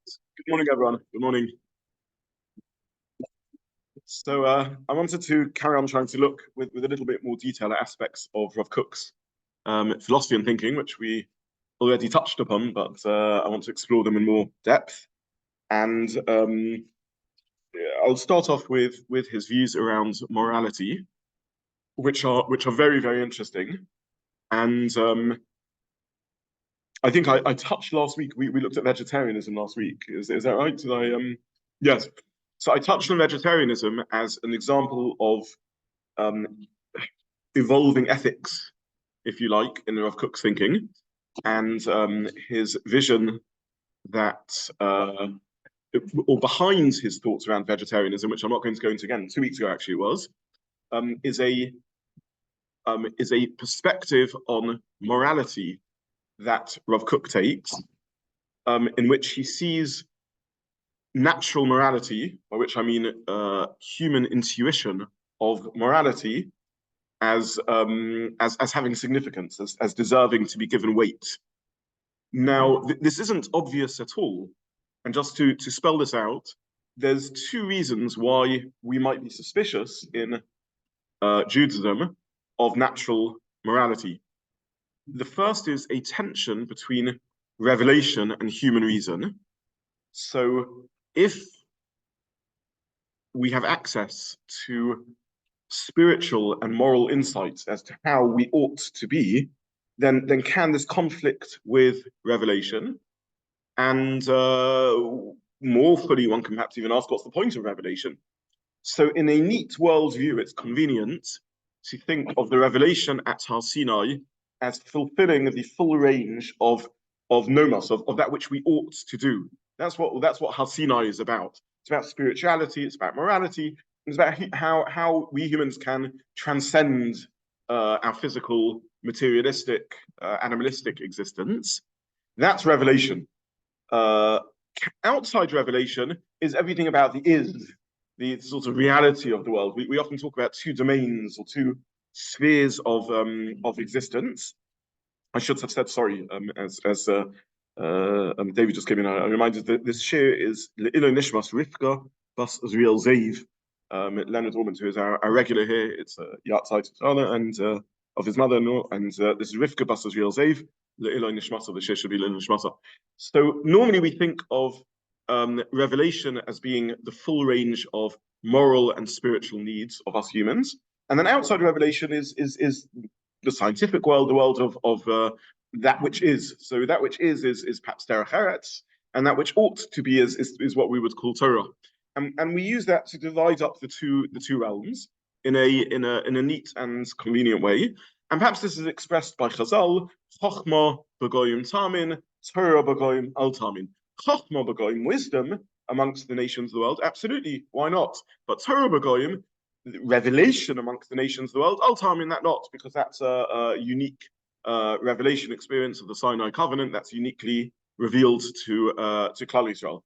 Good morning, everyone. Good morning. I wanted to carry on trying to look with a little bit more detail at aspects of Rav Kook's philosophy and thinking, which we already touched upon, but I want to explore them in more depth. And I'll start off with his views around morality, which are very, very interesting. And I think I touched last week. We looked at vegetarianism last week. Is that right? Did I? Yes. So I touched on vegetarianism as an example of evolving ethics, if you like, in Rav Kook's thinking, and his vision that, or behind his thoughts around vegetarianism, which I'm not going to go into again. 2 weeks ago, actually, it was, is a perspective on morality that Rav Kook takes, in which he sees natural morality, by which I mean human intuition of morality, as having significance, as deserving to be given weight. Now, this isn't obvious at all, and just to spell this out, there's two reasons why we might be suspicious in Judaism of natural morality. The first is a tension between revelation and human reason. So if we have access to spiritual and moral insights as to how we ought to be, then can this conflict with revelation? And more fully, one can perhaps even ask, what's the point of revelation? So in a neat worldview, it's convenient to think of the revelation at Har Sinai as fulfilling the full range of nomos, of that which we ought to do. That's what Har Sinai is about. It's about spirituality, it's about morality, it's about how we humans can transcend our physical, materialistic, animalistic existence. That's revelation. Outside revelation is everything about the sort of reality of the world. We often talk about two domains or two spheres of existence. I should have said sorry, as David just came in. I reminded that this shir is LeIlui Nishmas Rifka bas Azriel Ze'ev. Leonard Ormond, who is our regular here, it's Yatzeit and of his mother-in-law, and this is Rifka bas Azriel Ze'ev. LeIlui Nishmasa, the shir should be LeIlui Nishmasa. So normally we think of revelation as being the full range of moral and spiritual needs of us humans, and then outside revelation is the scientific world, the world of that which is. So that which is perhaps derech eretz, and that which ought to be is what we would call Torah. And we use that to divide up the two realms in a neat and convenient way. And perhaps this is expressed by Chazal: Chochma b'goyim tamin, Torah b'goyim al tamin. Chochma b'goyim, wisdom amongst the nations of the world, absolutely, why not? But Torah b'goyim, revelation amongst the nations of the world, al tamin, that not, because that's a unique revelation experience of the Sinai covenant that's uniquely revealed to Klal Yisrael.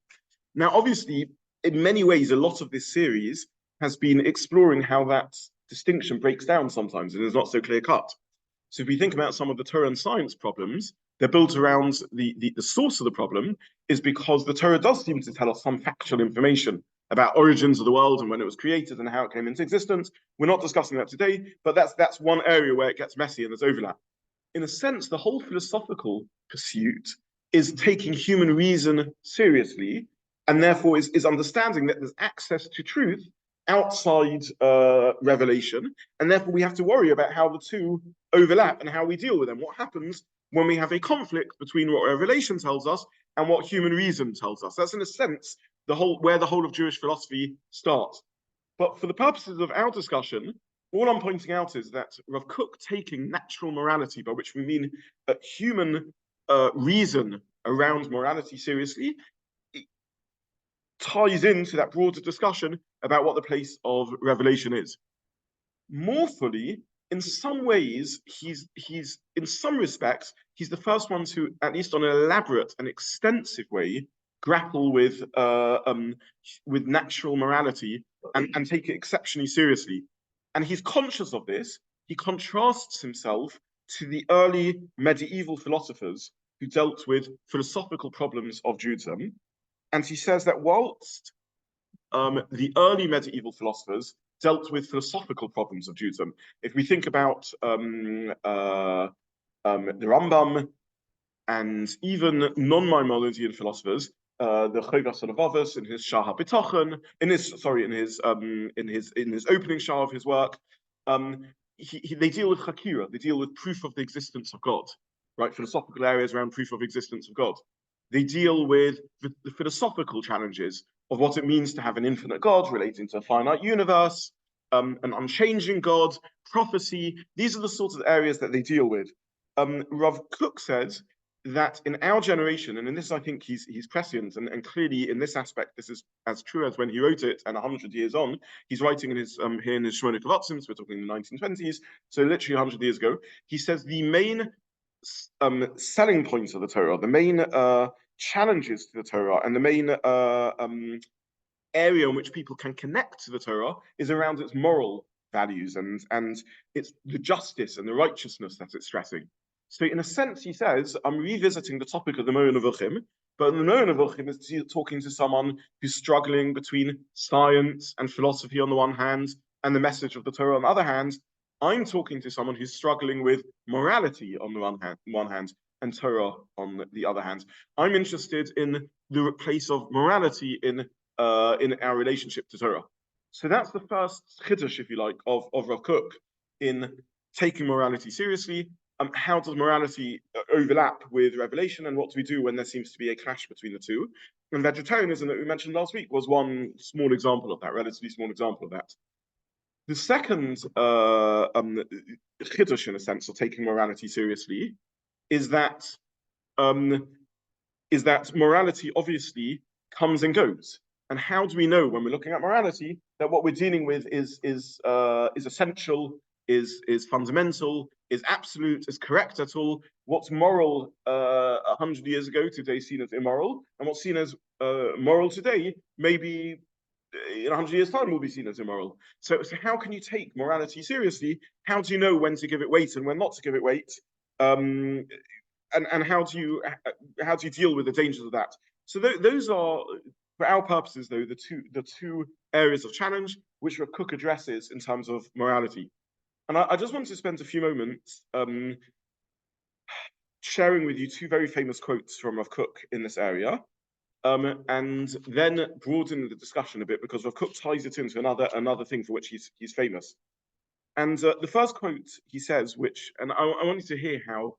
Now, obviously, in many ways, a lot of this series has been exploring how that distinction breaks down sometimes and is not so clear cut. So if we think about some of the Torah and science problems, they're built around the source of the problem is because the Torah does seem to tell us some factual information about origins of the world and when it was created and how it came into existence. We're not discussing that today, but that's one area where it gets messy and there's overlap. In a sense, the whole philosophical pursuit is taking human reason seriously, and therefore is understanding that there's access to truth outside revelation, and therefore we have to worry about how the two overlap and how we deal with them. What happens when we have a conflict between what revelation tells us and what human reason tells us? That's in a sense where the whole of Jewish philosophy starts. But for the purposes of our discussion, all I'm pointing out is that Rav Kook taking natural morality, by which we mean human reason around morality seriously, ties into that broader discussion about what the place of revelation is. More fully, in some ways, he's in some respects, he's the first one to, at least on an elaborate and extensive way, grapple with natural morality and take it exceptionally seriously. And he's conscious of this. He contrasts himself to the early medieval philosophers who dealt with philosophical problems of Judaism. And he says that whilst the early medieval philosophers dealt with philosophical problems of Judaism, if we think about the Rambam and even non-Maimonidean philosophers, the Chogas Levavos in his Shah HaBitochen, in his opening Shah of his work, they deal with Chakira, they deal with proof of the existence of God, right? Philosophical areas around proof of existence of God. They deal with the philosophical challenges of what it means to have an infinite God relating to a finite universe, an unchanging God, prophecy. These are the sorts of areas that they deal with. Rav Kook says that in our generation, and in this I think he's prescient, and clearly in this aspect, this is as true as when he wrote it, and 100 years on, he's writing in his here in his Shmona Kavatzim, so we're talking in the 1920s, so literally 100 years ago. He says the main selling points of the Torah, the main challenges to the Torah, and the main area in which people can connect to the Torah is around its moral values and it's the justice and the righteousness that it's stressing. So in a sense, he says, I'm revisiting the topic of the Moed Nevuchim, but the Moed Nevuchim is talking to someone who's struggling between science and philosophy on the one hand, and the message of the Torah on the other hand. I'm talking to someone who's struggling with morality on the one hand, and Torah on the other hand. I'm interested in the place of morality in our relationship to Torah. So that's the first chiddush, if you like, of Rav Kook in taking morality seriously. How does morality overlap with revelation, and what do we do when there seems to be a clash between the two? And vegetarianism that we mentioned last week was one small example of that, relatively small example of that. The second chiddush, in a sense, of taking morality seriously, is that morality obviously comes and goes. And how do we know when we're looking at morality that what we're dealing with is essential, is fundamental, is absolute, is correct at all? What's moral 100 years ago today seen as immoral, and what's seen as moral today maybe in 100 years' time will be seen as immoral. So how can you take morality seriously? How do you know when to give it weight and when not to give it weight? And how do you deal with the dangers of that? So those are, for our purposes, though, the two areas of challenge which Rav Kook addresses in terms of morality. And I just want to spend a few moments sharing with you two very famous quotes from Rav Kook in this area, and then broaden the discussion a bit, because Rav Kook ties it into another thing for which he's famous. And the first quote he says, which, and I want you to hear how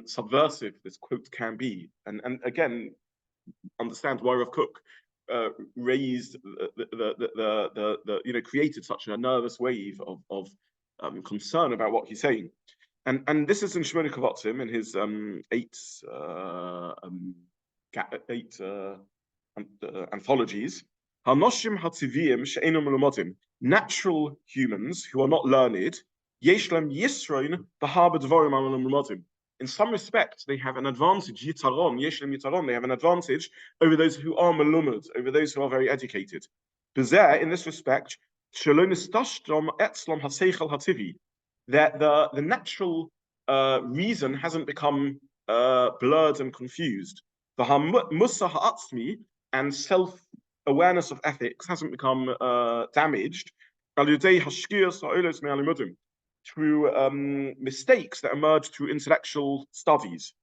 subversive this quote can be, and again, understand why Rav Kook raised created such a nervous wave of concern about what he's saying. And this is in Shmona Kavatzim, in his eight anthologies. Hanoshim hatziviyim she'enom melumodim, natural humans who are not learned, yeshlem yisroin b'har b'dvarim melumodim. In some respect, they have an advantage. Yitaron, yeshlem yitaron, they have an advantage over those who are melumad, over those who are very educated. B'zeh, in this respect, shalom nistashtom etzlom haseichel hativi, that the natural reason hasn't become blurred and confused. The musa ha'atzmi, and self-awareness of ethics hasn't become damaged through mistakes that emerge through intellectual studies,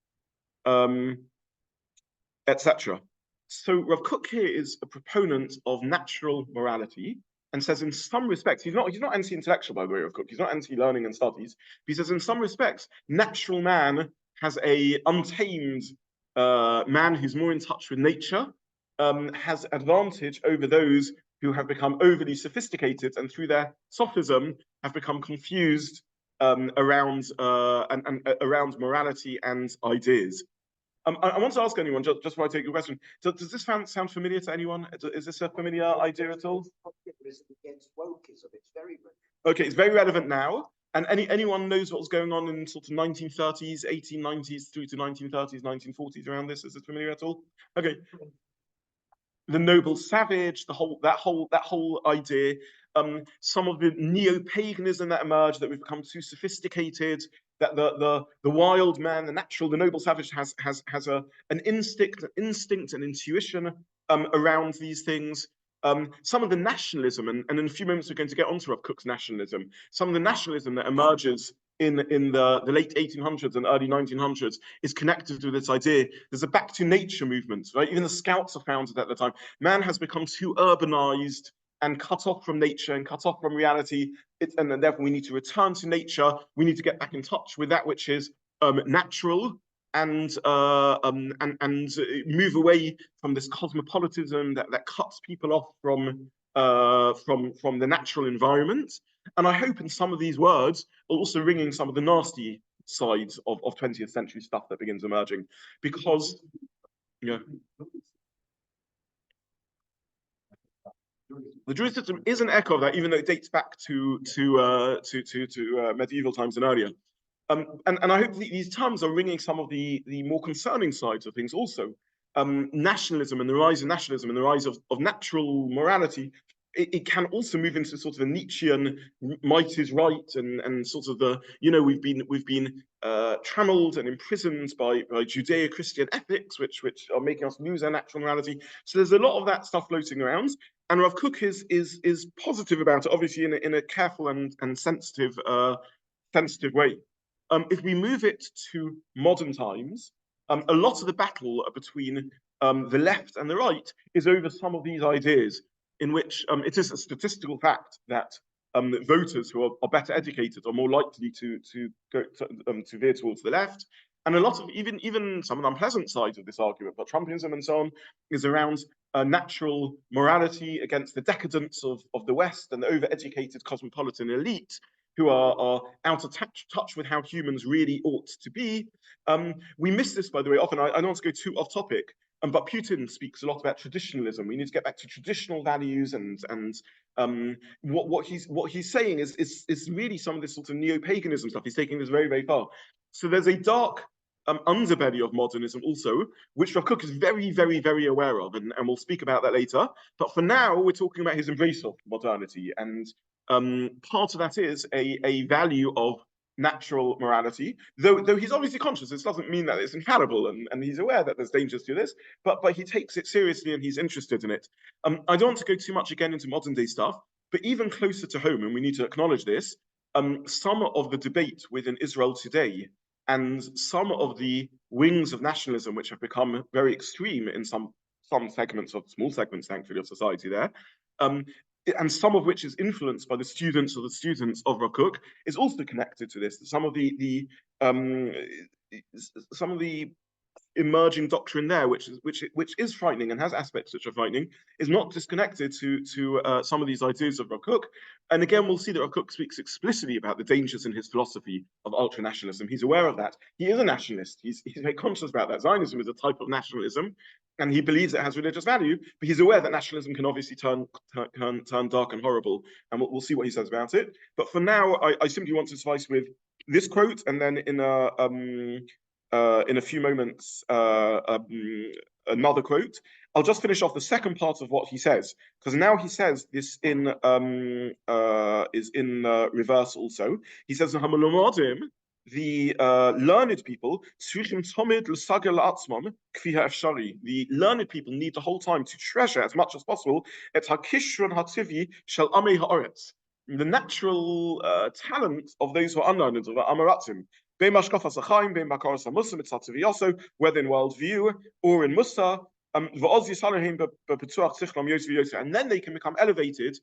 etc. So Rav Kook here is a proponent of natural morality, and says in some respects, he's not anti-intellectual, by the way, Rav Kook. He's not anti-learning and studies. But he says in some respects, natural man has a untamed man who's more in touch with nature, has advantage over those who have become overly sophisticated and through their sophism have become confused around morality and ideas. I want to ask anyone, just before I take your question, does this sound familiar to anyone? Is this a familiar idea at all? Against wokeism. It's very relevant. Okay, it's very relevant now. And anyone knows what was going on in sort of 1930s, 1890s through to 1930s, 1940s around this? Is it familiar at all? Okay. The noble savage, that whole idea, some of the neo-paganism that emerged, that we've become too sophisticated, that the wild man, the noble savage has an instinct and intuition around these things. Some of the nationalism, and in a few moments we're going to get onto Rav Kook's nationalism, some of the nationalism that emerges in the late 1800s and early 1900s is connected with this idea. There's a back to nature movement, right? Even the Scouts are founded at the time. Man has become too urbanized and cut off from nature and cut off from reality. And then therefore we need to return to nature. We need to get back in touch with that which is natural, and move away from this cosmopolitanism that cuts people off from the natural environment. And I hope in some of these words are also ringing some of the nasty sides of 20th century stuff that begins emerging, because the Jewish system is an echo of that, even though it dates back to medieval times and earlier. And I hope these terms are ringing some of the more concerning sides of things also. Nationalism and the rise of nationalism and the rise of natural morality, it can also move into sort of a Nietzschean might is right, and sort of the, we've been trammeled and imprisoned by Judeo-Christian ethics, which are making us lose our natural morality. So there's a lot of that stuff floating around. And Rav Kook is positive about it, obviously in a careful and sensitive way. If we move it to modern times, a lot of the battle between the left and the right is over some of these ideas, in which it is a statistical fact that voters who are better educated are more likely to veer towards the left. And a lot of even some of the unpleasant sides of this argument, but Trumpism and so on, is around natural morality against the decadence of the West and the overeducated cosmopolitan elite, who are out of touch with how humans really ought to be. We miss this, by the way, often. I don't want to go too off topic, but Putin speaks a lot about traditionalism. We need to get back to traditional values, and what he's saying is really some of this sort of neo-paganism stuff. He's taking this very, very far. So there's a dark underbelly of modernism also, which Rav Kook is very, very, very aware of, and we'll speak about that later. But for now, we're talking about his embrace of modernity, and part of that is a value of natural morality, though he's obviously conscious. This doesn't mean that it's infallible, and he's aware that there's dangers to this, but he takes it seriously and he's interested in it. I don't want to go too much again into modern day stuff, but even closer to home, and we need to acknowledge this, some of the debate within Israel today and some of the wings of nationalism, which have become very extreme in some segments of small segments, thankfully, of society there, and some of which is influenced by the students of Rav Kook, is also connected to this. Some of the emerging doctrine there, which is frightening and has aspects which are frightening, is not disconnected to some of these ideas of Rav Kook. And again, we'll see that Rav Kook speaks explicitly about the dangers in his philosophy of ultra-nationalism. He's aware of that. He is a nationalist. He's very conscious about that. Zionism is a type of nationalism, and he believes it has religious value, but he's aware that nationalism can obviously turn dark and horrible, and we'll see what he says about it. But for now, I simply want to suffice with this quote, and then in a few moments, another quote. I'll just finish off the second part of what he says, because now he says this in reverse also. He says, the learned people, the learned people need the whole time to treasure as much as possible the natural talent of those who are unlearned, of Amaratzim, whether in worldview or in Musa, and then they can become elevated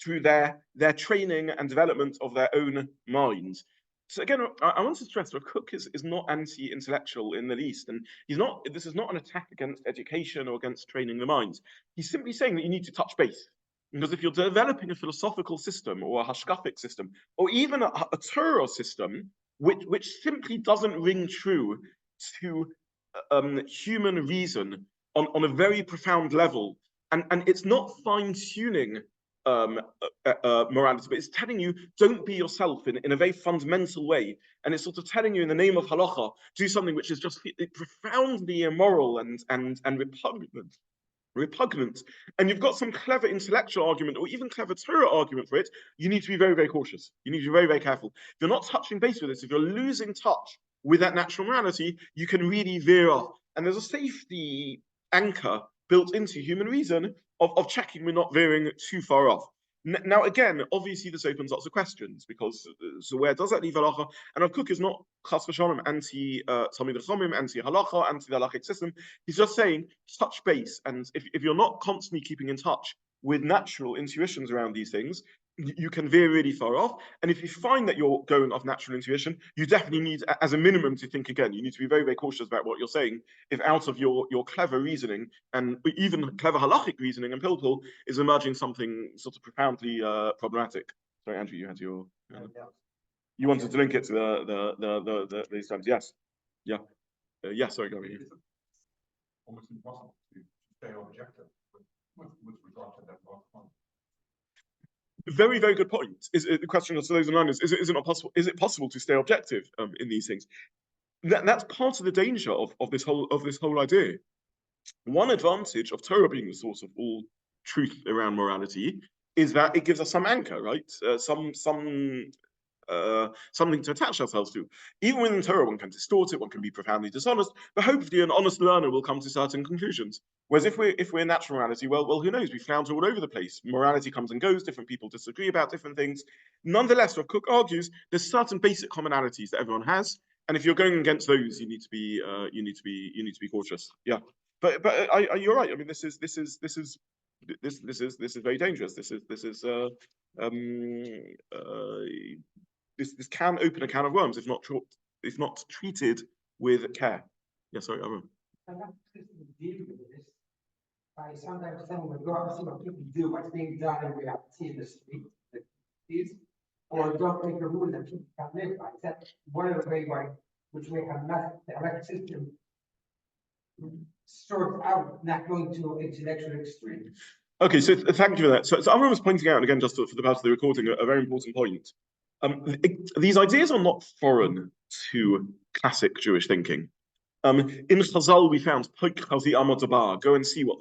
through their training and development of their own minds. So again, I want to stress that Kook is not anti-intellectual in the least, and this is not an attack against education or against training the minds. He's simply saying that you need to touch base. Because if you're developing a philosophical system or a hashkafic system, or even a Torah system, which simply doesn't ring true to human reason on a very profound level, and it's not fine-tuning morality, but it's telling you, don't be yourself in a very fundamental way, and it's sort of telling you in the name of halacha, do something which is just profoundly immoral and repugnant, and you've got some clever intellectual argument or even clever Torah argument for it, you need to be very, very cautious. You need to be very, very careful. If you're not touching base with this, if you're losing touch with that natural morality, you can really veer off. And there's a safety anchor built into human reason of checking we're not veering too far off. Now, again, obviously this opens lots of questions because so where does that leave halacha? And Rav Kook is not chas v'shalom anti-Talmid Chachamim, anti-halacha, anti the halachic system. He's just saying touch base, and if you're not constantly keeping in touch with natural intuitions around these things, you can veer really far off. And if you find that you're going off natural intuition, you definitely need, as a minimum, to think again. You need to be very, very cautious about what you're saying. If out of your clever reasoning and even clever halachic reasoning and pilpul is emerging something sort of profoundly problematic. Sorry, Andrew, you had your. You wanted to link it to these times, yes, yeah, yes. Sorry, go ahead. Almost impossible to stay objective with regard to that last point. Very, very good point. Is the question to those online is it not possible? Is it possible to stay objective in these things? That's part of the danger of this whole idea. One advantage of Torah being the source of all truth around morality is that it gives us some anchor, right? Something to attach ourselves to. Even within Torah, one can distort it, one can be profoundly dishonest, but hopefully an honest learner will come to certain conclusions. Whereas if we're natural morality, well, who knows? We flounder all over the place. Morality comes and goes. Different people disagree about different things. Nonetheless, Rav Kook argues there's certain basic commonalities that everyone has, and if you're going against those, you need to be cautious. Yeah, but you're right. I mean, this is very dangerous. This can open a can of worms if not treated with care. Yeah, sorry, Aaron. And that system deal with this by sometimes saying, well, go out and see what people do, what's being done in reality in the street, or don't make a rule that people can live by. That's one of the ways which make the electric system sort out, not going to intellectual extremes. Okay, so thank you for that. So Aaron was pointing out, and again, just for the purpose of the recording, a very important point. These ideas are not foreign to classic Jewish thinking. In Chazal, we found go and see what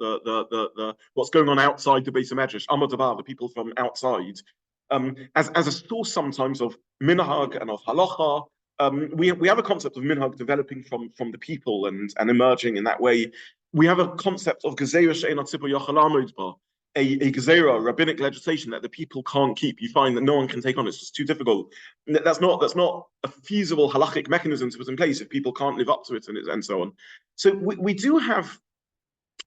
what's going on outside the Beis Medrash. Amadabar, the people from outside, as a source sometimes of minhag and of halacha. We have a concept of minhag developing from the people and emerging in that way. We have a concept of gezerah she'ein hatzibur yochel la'amod ba, a gezerah, rabbinic legislation that the people can't keep. You find that no one can take on. It's just too difficult. That's not a feasible halachic mechanism to put in place if people can't live up to it and so on. So we do have,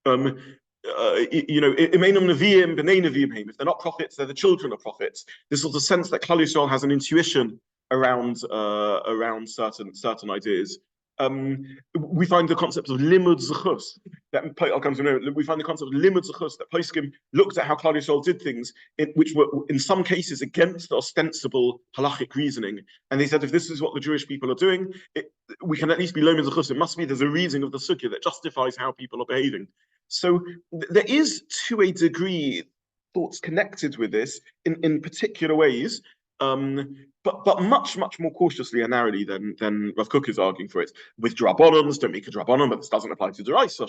imenum neviim b'nei neviim. If they're not prophets, they're the children of prophets. This sort of sense that Klal Yisrael has an intuition around certain ideas. We find the concept of limud zechus. I'll come to know. We find the concept of limud zechus that poskim looked at how Klal Yisrael did things, which were in some cases against the ostensible halachic reasoning, and they said if this is what the Jewish people are doing, we can at least be limud zechus. It must be there's a reasoning of the sugya that justifies how people are behaving. So there is, to a degree, thoughts connected with this in particular ways. But much more cautiously and narrowly than Rav Kook is arguing for it. With drabonons, don't make a drabonon, but this doesn't apply to deraisa.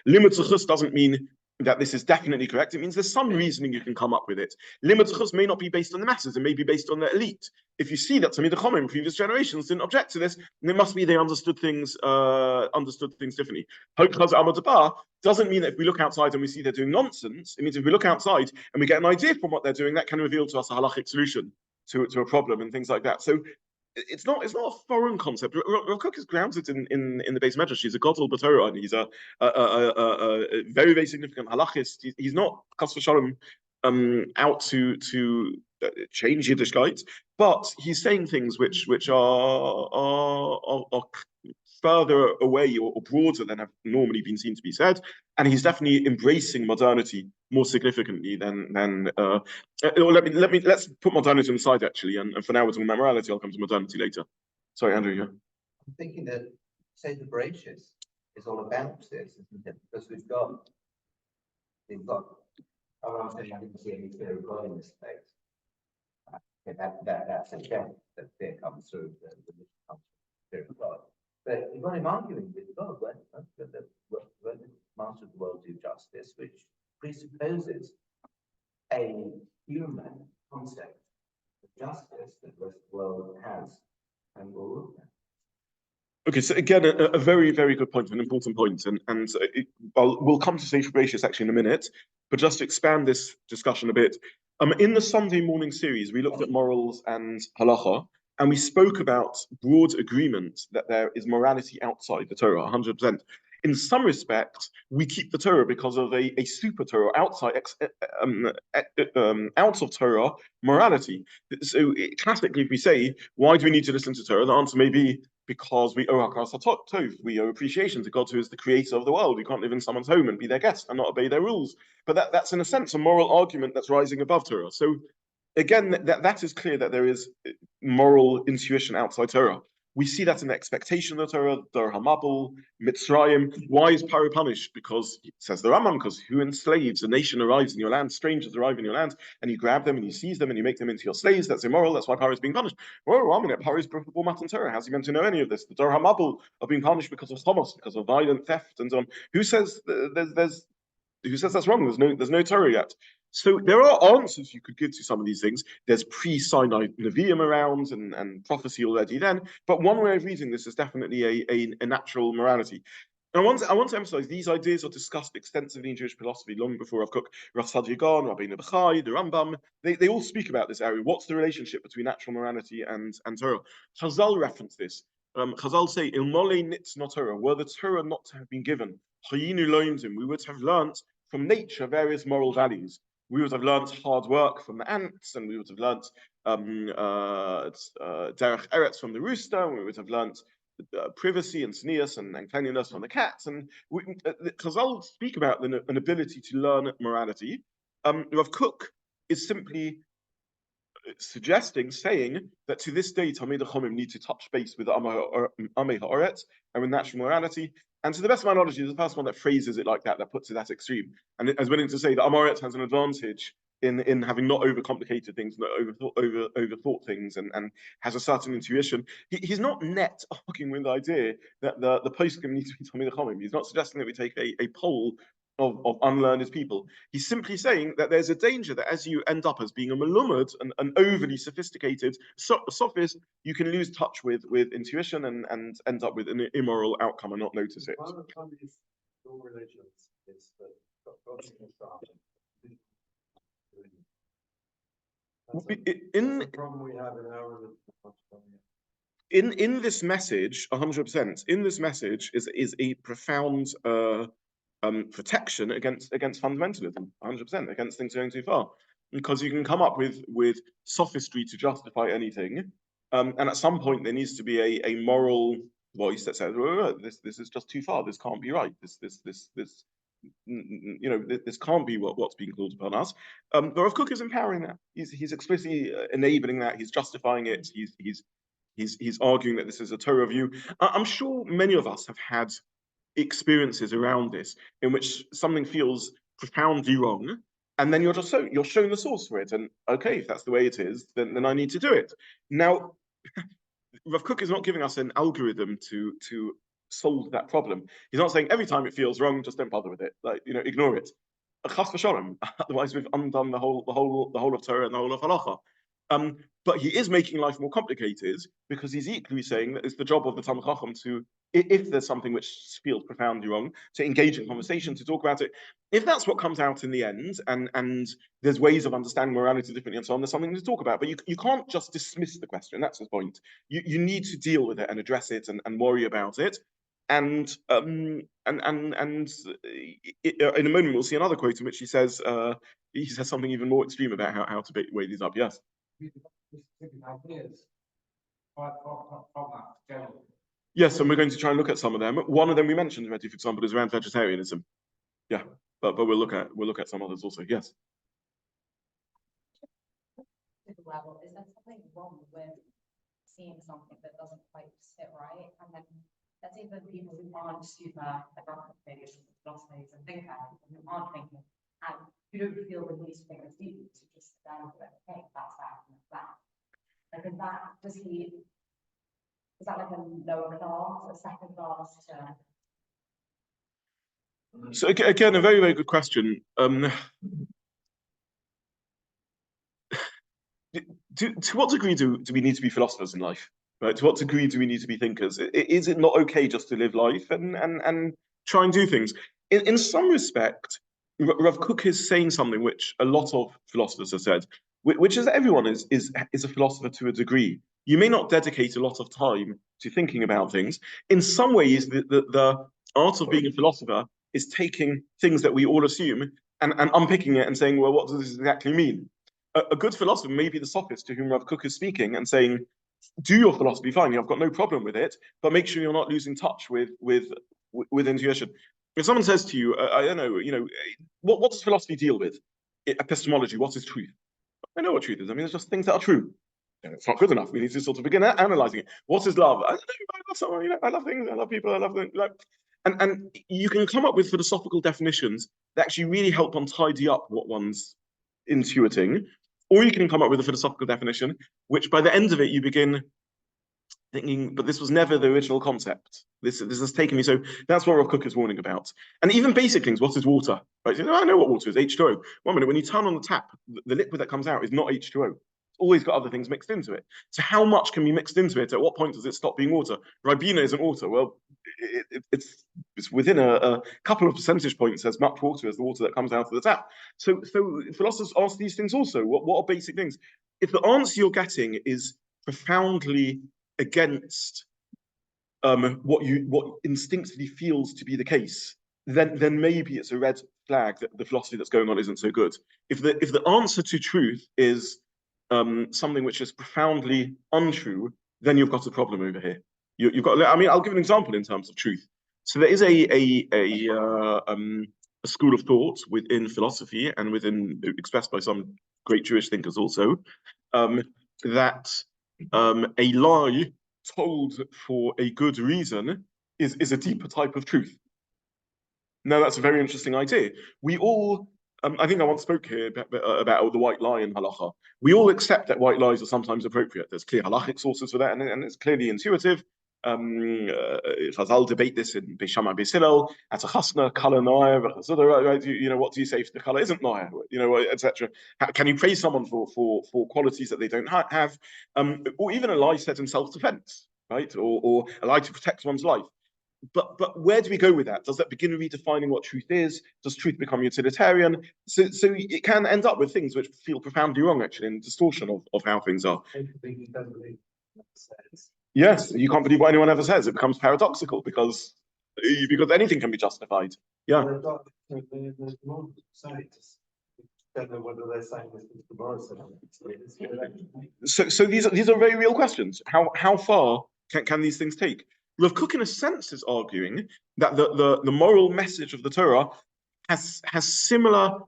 Limud zechus doesn't mean that this is definitely correct. It means there's some reasoning you can come up with it. Limud zechus may not be based on the masses, it may be based on the elite. If you see that some of the common previous generations didn't object to this, then it must be they understood things differently. Hokaz Amadabar doesn't mean that if we look outside and we see they're doing nonsense. It means if we look outside and we get an idea from what they're doing, that can reveal to us a halachic solution to a problem and things like that. So it's not a foreign concept. Rav Kook is grounded in the Beis Medrash. He's a Gadol b'Torah, and he's a very, very significant halachist. He's not chas v'shalom out to change Yiddishkeit, but he's saying things which are further away or broader than have normally been seen to be said, and he's definitely embracing modernity more significantly than. Let's put modernity on the side actually, and for now we're talking about morality. I'll come to modernity later. Sorry, Andrew. Yeah. I'm thinking that Seder Bereshis is all about this, isn't it? Because we've got. I'm saying I didn't see any clear God in this place. That's a chance that fear comes through. The comes through of God. But you've got him arguing with God when the master of the world do justice, which presupposes a human concept of justice that the world has and will look at. Okay, so again, a very, very good point, an important point, and we'll come to Sefer Bereshis actually in a minute, but just to expand this discussion a bit, in the Sunday morning series, we looked at morals and halacha, and we spoke about broad agreement that there is morality outside the Torah, 100%. In some respects, we keep the Torah because of a super Torah outside, out of Torah morality. So classically, if we say, why do we need to listen to Torah? The answer may be because we owe Hakaras HaTov, we owe appreciation to God who is the creator of the world. We can't live in someone's home and be their guest and not obey their rules. But that's in a sense a moral argument that's rising above Torah. So again, that is clear that there is moral intuition outside Torah. We see that in the expectation of the Torah, Dor HaMabul, Mitzrayim. Why is Paro punished? Because, says the Rambam, because who enslaves? A nation arrives in your land, strangers arrive in your land, and you grab them and you seize them and you make them into your slaves. That's immoral. That's why Paro is being punished. Well, Paro is before Matan Torah. How's he meant to know any of this? The Dor HaMabul are being punished because of homos, because of violent theft and so on. Who says who says that's wrong? There's no Torah yet. So there are answers you could give to some of these things. There's pre-Sinai Nevi'im around and prophecy already then. But one way of reading this is definitely a natural morality. And I want to emphasize these ideas are discussed extensively in Jewish philosophy long before Rav Kook, Rav Saadia Gaon, Rabbeinu Bechai, the Rambam. They all speak about this area. What's the relationship between natural morality and Torah? Chazal reference this. Chazal say, "Ilmole nitz not Torah." Were the Torah not to have been given, Chayinu loimdim, we would have learnt from nature various moral values. We would have learnt hard work from the ants, and we would have learnt derech eretz from the rooster, and we would have learnt privacy and sneas and cleanliness from the cats. And Chazal speak about an ability to learn morality. Rav Kook is simply saying that to this day, Talmidei Chachamim need to touch base with Amei Ha'aretz and with natural morality. And to the best of my knowledge, he's the first one that phrases it like that puts it that extreme. And is willing to say that Amoretz has an advantage in having not overcomplicated things, not overthought things, and has a certain intuition. He's not net arguing with the idea that the poskim needs to be Talmidei Chachamim. He's not suggesting that we take a poll of unlearned people. He's simply saying that there's a danger that as you end up as being a malumad, an overly sophisticated sophist, you can lose touch with intuition and end up with an immoral outcome and not notice it. One of the these religions is that God is in the problem we have in our religion. In this message, 100%, in this message is a profound protection against fundamentalism, 100%, against things going too far, because you can come up with sophistry to justify anything, and at some point there needs to be a moral voice that says, this is just too far. This can't be right. This can't be what's being called upon us. But Rav Kook is empowering that. He's explicitly enabling that. He's justifying it. He's arguing that this is a Torah view. I'm sure many of us have had experiences around this in which something feels profoundly wrong, and then you're shown the source for it, and okay, if that's the way it is, then I need to do it. Now, Rav Kook is not giving us an algorithm to solve that problem. He's not saying every time it feels wrong, just don't bother with it, ignore it. Chas v'sholom. Otherwise, we've undone the whole of Torah and the whole of halacha. But he is making life more complicated because he's equally saying that it's the job of the Talmid Chacham to, if there's something which feels profoundly wrong, to engage in conversation, to talk about it. If that's what comes out in the end, and there's ways of understanding morality differently and so on, there's something to talk about. But you can't just dismiss the question. That's the point. You need to deal with it and address it and worry about it. And in a moment we'll see another quote in which he says something even more extreme about how to weigh these up. Yes. Yes, and we're going to try and look at some of them. One of them we mentioned already, for example, is around vegetarianism. Yeah, but we'll look at some others also. Yes. Level, is there something wrong with seeing something that doesn't quite sit right? And then let's say the people who aren't super aggressive philosophers and thinkers, who aren't thinking, and who don't feel the need to think as deeply, to just sit down and go, okay, that's that and that's that. Like, is that like a lower class, a second class to? So again, a very, very good question. To what degree do we need to be philosophers in life? right? To what degree do we need to be thinkers? Is it not okay just to live life and try and do things? In some respect, Rav Kook is saying something which a lot of philosophers have said, which is that everyone is a philosopher to a degree. You may not dedicate a lot of time to thinking about things. In some ways, the art of being a philosopher is taking things that we all assume and unpicking it and saying, well, what does this exactly mean? A good philosopher may be the sophist to whom Rav Kook is speaking and saying, do your philosophy fine, I've got no problem with it, but make sure you're not losing touch with intuition. If someone says to you, I don't know, what does philosophy deal with? Epistemology, what is truth? I know what truth is. I mean, it's just things that are true. It's not good enough. We need to sort of begin analyzing it. What is love? I don't know, I love someone, I love things, I love people, I love them. And you can come up with philosophical definitions that actually really help on tidy up what one's intuiting, or you can come up with a philosophical definition, which by the end of it, you begin thinking, but this was never the original concept. This has taken me. So that's what Rav Kook is warning about. And even basic things, what is water? Right? So, I know what water is, H2O. 1 minute, when you turn on the tap, the liquid that comes out is not H2O. It's always got other things mixed into it. So how much can be mixed into it? At what point does it stop being water? Ribena isn't water. Well, it's within a couple of percentage points as much water as the water that comes out of the tap. So philosophers ask these things also. What are basic things? If the answer you're getting is profoundly against what instinctively feels to be the case, then maybe it's a red flag that the philosophy that's going on isn't so good. If the answer to truth is something which is profoundly untrue, then you've got a problem over here. You've got. I mean, I'll give an example in terms of truth. So there is a school of thought within philosophy and expressed by some great Jewish thinkers also, that a lie told for a good reason is a deeper type of truth. Now, that's a very interesting idea. We all, I think I once spoke here about the white lie in halacha. We all accept that white lies are sometimes appropriate. There's clear halachic sources for that, and it's clearly intuitive. Chazal debate this in Beis Shammai Beis Hillel. At a chasna, kala noah, right? What do you say if the kala isn't noah? Etc. Can you praise someone for qualities that they don't have? Or even a lie said in self-defense, right? Or a lie to protect one's life. But where do we go with that? Does that begin redefining what truth is? Does truth become utilitarian? So it can end up with things which feel profoundly wrong, actually, in distortion of how things are. Yes, you can't believe what anyone ever says. It becomes paradoxical because anything can be justified. Yeah. So these are very real questions. How far can these things take? Rav Kook, in a sense, is arguing that the moral message of the Torah has similar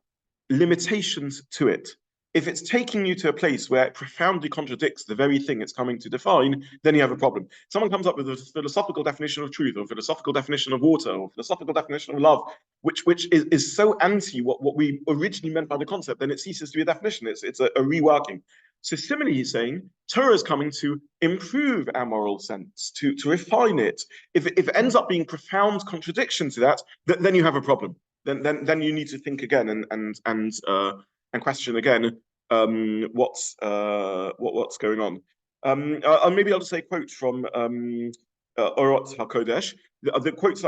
limitations to it. If it's taking you to a place where it profoundly contradicts the very thing it's coming to define, then you have a problem. Someone comes up with a philosophical definition of truth, or a philosophical definition of water, or a philosophical definition of love, which is so anti what we originally meant by the concept, then it ceases to be a definition. It's a reworking. So similarly, he's saying Torah is coming to improve our moral sense, to refine it. If it ends up being profound contradiction to that, then you have a problem. Then you need to think again and question again what's going on. Maybe I'll just say a quote from Orot HaKodesh. The quotes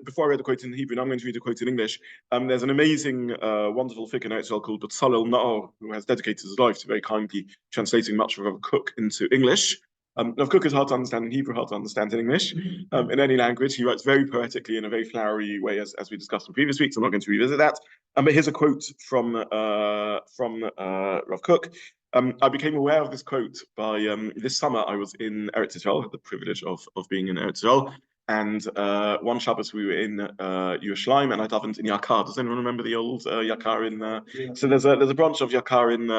before I read the quote in Hebrew, I'm going to read a quote in English. There's an amazing, wonderful figure in Israel called Bezalel Na'or, who has dedicated his life to very kindly translating much of Rav Kook into English. Rav Kook is hard to understand in Hebrew, hard to understand in English. In any language, he writes very poetically in a very flowery way, as we discussed in previous weeks. I'm not going to revisit that. But here's a quote from Rav Kook. I became aware of this quote by this summer. I was in Eretz Israel, had the privilege of being in Eretz Israel, and one Shabbos we were in Yerushalayim, and I davened in Yakar. Does anyone remember the old Yakar in? So there's a branch of Yakar in.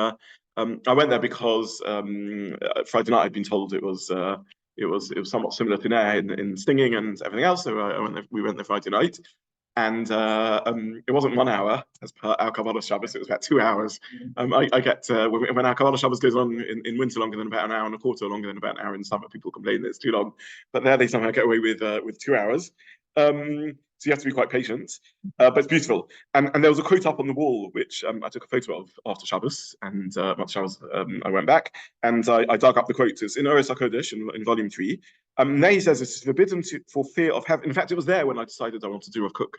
I went there because Friday night I'd been told it was somewhat similar to Ner in stinging and everything else. So we went there Friday night, and it wasn't 1 hour as per our Kabbala Shabbos. It was about 2 hours. I get when our Kabbala Shabbos goes on in winter longer than about an hour and a quarter, longer than about an hour in summer. People complain that it's too long, but there they somehow get away with 2 hours. So you have to be quite patient, but it's beautiful. And there was a quote up on the wall, which I took a photo of after Shabbos, and after Shabbos, I went back, and I dug up the quote. It's in Oros HaKodesh in volume 3. There he says it's forbidden for fear of heaven. In fact, it was there when I decided I wanted to do Rav Kook.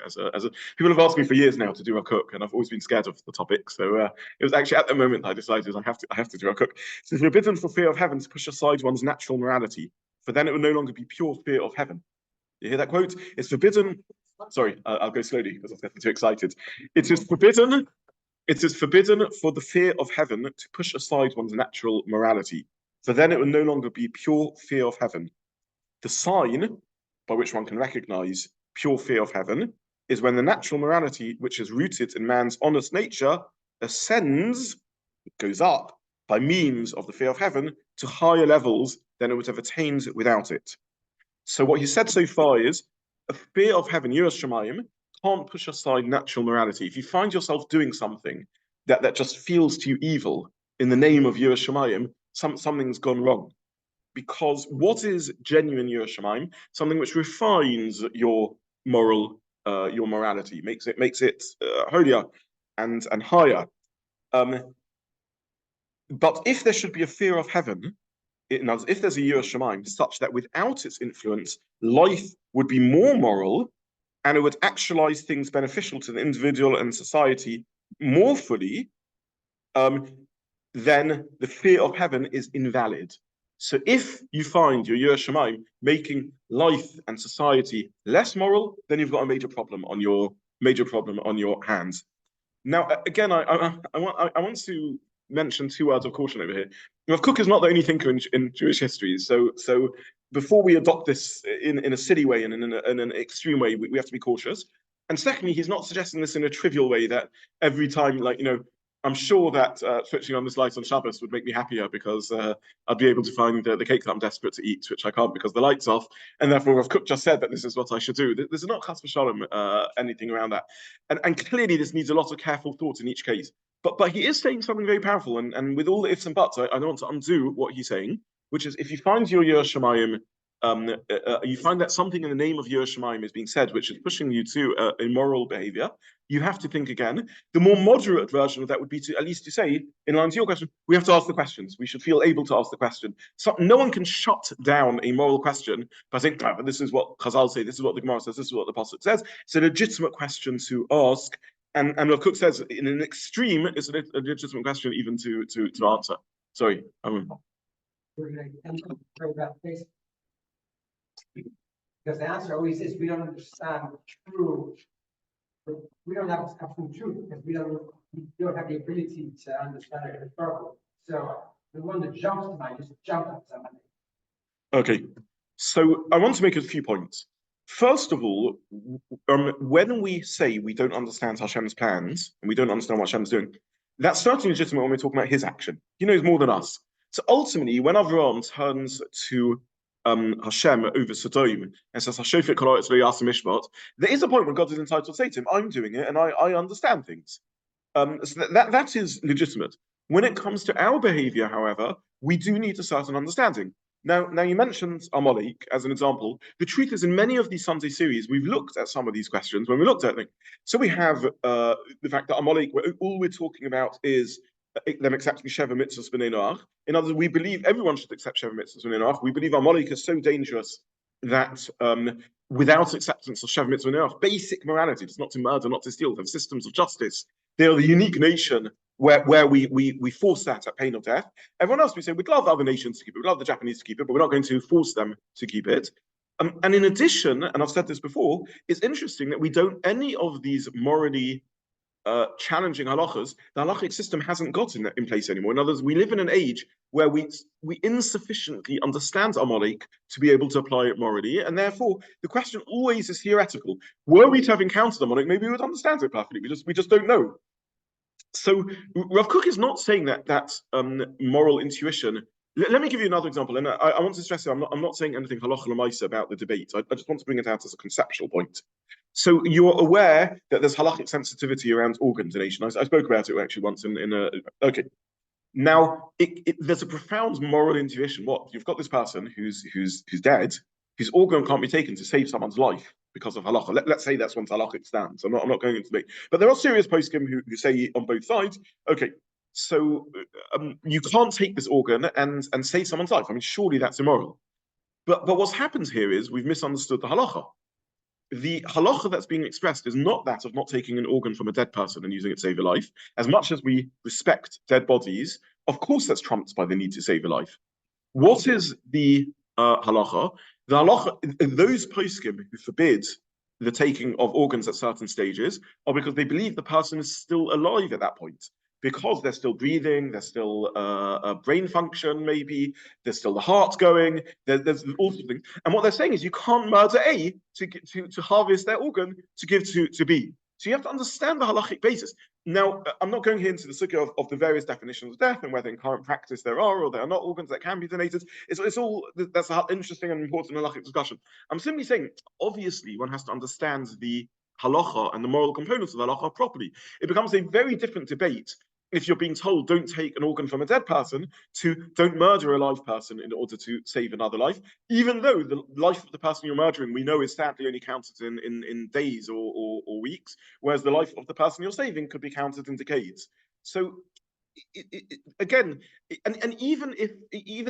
People have asked me for years now to do Rav Kook, and I've always been scared of the topic. So it was actually at the moment I decided I have to do Rav Kook. So it's forbidden for fear of heaven to push aside one's natural morality, for then it would no longer be pure fear of heaven. You hear that quote? It's forbidden. Sorry, I'll go slowly because I'm getting too excited. It is forbidden for the fear of heaven to push aside one's natural morality, for then it will no longer be pure fear of heaven. The sign by which one can recognize pure fear of heaven is when the natural morality, which is rooted in man's honest nature, ascends, goes up by means of the fear of heaven to higher levels than it would have attained without it. So what he said so far is a fear of heaven, Yiras Shamayim, can't push aside natural morality. If you find yourself doing something that just feels to you evil in the name of Yiras Shamayim, something's gone wrong. Because what is genuine Yiras Shamayim? Something which refines your morality, makes it holier and higher. But if there should be a fear of heaven, if there's a Yiras Shamayim such that without its influence, life would be more moral and it would actualize things beneficial to the individual and society more fully, then the fear of heaven is invalid. So if you find your Yiras Shamayim making life and society less moral, then you've got a major problem on your hands. Now, again, I want to mention 2 words of caution over here. Rav Kook is not the only thinker in Jewish history. So before we adopt this in a silly way and in an extreme way, we have to be cautious. And secondly, he's not suggesting this in a trivial way that every time, I'm sure that switching on this light on Shabbos would make me happier because I'd be able to find the cake that I'm desperate to eat, which I can't because the light's off. And therefore, Rav Kook just said that this is what I should do. This is not chas v'shalom, anything around that. And clearly, this needs a lot of careful thought in each case. But he is saying something very powerful. And with all the ifs and buts, I don't want to undo what he's saying, which is if you find your Yiras Shamayim, you find that something in the name of Yiras Shamayim is being said, which is pushing you to immoral behavior, you have to think again. The more moderate version of that would be to at least to say, in line to your question, we have to ask the questions. We should feel able to ask the question. So no one can shut down a moral question by saying, but this is what Chazal say, this is what the Gemara says, this is what the Pasuk says. It's a legitimate question to ask. And Rav Kook says, in an extreme, it's a legitimate question even to answer. Sorry. Because the answer always is we don't understand true. We don't have absolute truth because we don't have the ability to understand it historically. So the one that jumps to mind is jump at somebody. Okay, so I want to make a few points. First of all, when we say we don't understand Hashem's plans and we don't understand what Hashem's doing, that's certainly legitimate when we're talking about his action. He knows more than us. So ultimately, when Avraham turns to Hashem over Sodom and says, "Hashofet kol haaretz lo ya'aseh mishpat," there is a point when God is entitled to say to him, "I'm doing it and I understand things." So that is legitimate. When it comes to our behavior, however, we do need a certain understanding. Now you mentioned Amalek as an example. The truth is, in many of these Sunday series, we've looked at some of these questions when we looked at them. So we have the fact that Amalek, all we're talking about is them accepting Sheva Mitzvahs B'nai Noach. In other words, we believe everyone should accept Sheva Mitzvahs B'nai Noach. We believe Amalek is so dangerous that without acceptance of Sheva Mitzvahs B'nai Noach, basic morality, it's not to murder, not to steal, they have systems of justice. They are the unique nation where we force that at pain of death. Everyone else, we say, we'd love other nations to keep it, we'd love the Japanese to keep it, but we're not going to force them to keep it. And in addition, and I've said this before, it's interesting that we don't, any of these morally challenging halachas, the halachic system hasn't got in place anymore. In other words, we live in an age where we insufficiently understand Amalek to be able to apply it morally, and therefore the question always is theoretical. Were we to have encountered Amalek, maybe we would understand it perfectly. We just don't know. So Rav Kook is not saying that moral intuition. Let me give you another example, and I want to stress here, I'm not saying anything halacha l'maisa about the debate. I just want to bring it out as a conceptual point. So you're aware that there's halachic sensitivity around organ donation. I spoke about it actually once in a. Okay, now there's a profound moral intuition. What you've got this person who's dead, whose organ can't be taken to save someone's life because of halacha. Let's say that's one's halachic stance. I'm not going into debate. But there are serious poskim who say on both sides, okay, so you can't take this organ and save someone's life. I mean, surely that's immoral. But what's happened here is we've misunderstood the halacha. The halacha that's being expressed is not that of not taking an organ from a dead person and using it to save a life. As much as we respect dead bodies, of course that's trumped by the need to save a life. What is the halacha? The halacha, those poskim who forbid the taking of organs at certain stages are because they believe the person is still alive at that point. Because they're still breathing, there's still a brain function, maybe there's still the heart going. There's all sorts of things, and what they're saying is you can't murder A to harvest their organ to give to B. So you have to understand the halachic basis. Now, I'm not going here into the sugya of the various definitions of death and whether in current practice there are or there are not organs that can be donated. It's all that's an interesting and important halachic discussion. I'm simply saying, obviously, one has to understand the halacha and the moral components of the halacha properly. It becomes a very different debate if you're being told don't take an organ from a dead person to don't murder a live person in order to save another life, even though the life of the person you're murdering we know is sadly only counted in days or weeks, whereas the life of the person you're saving could be counted in decades. So again, even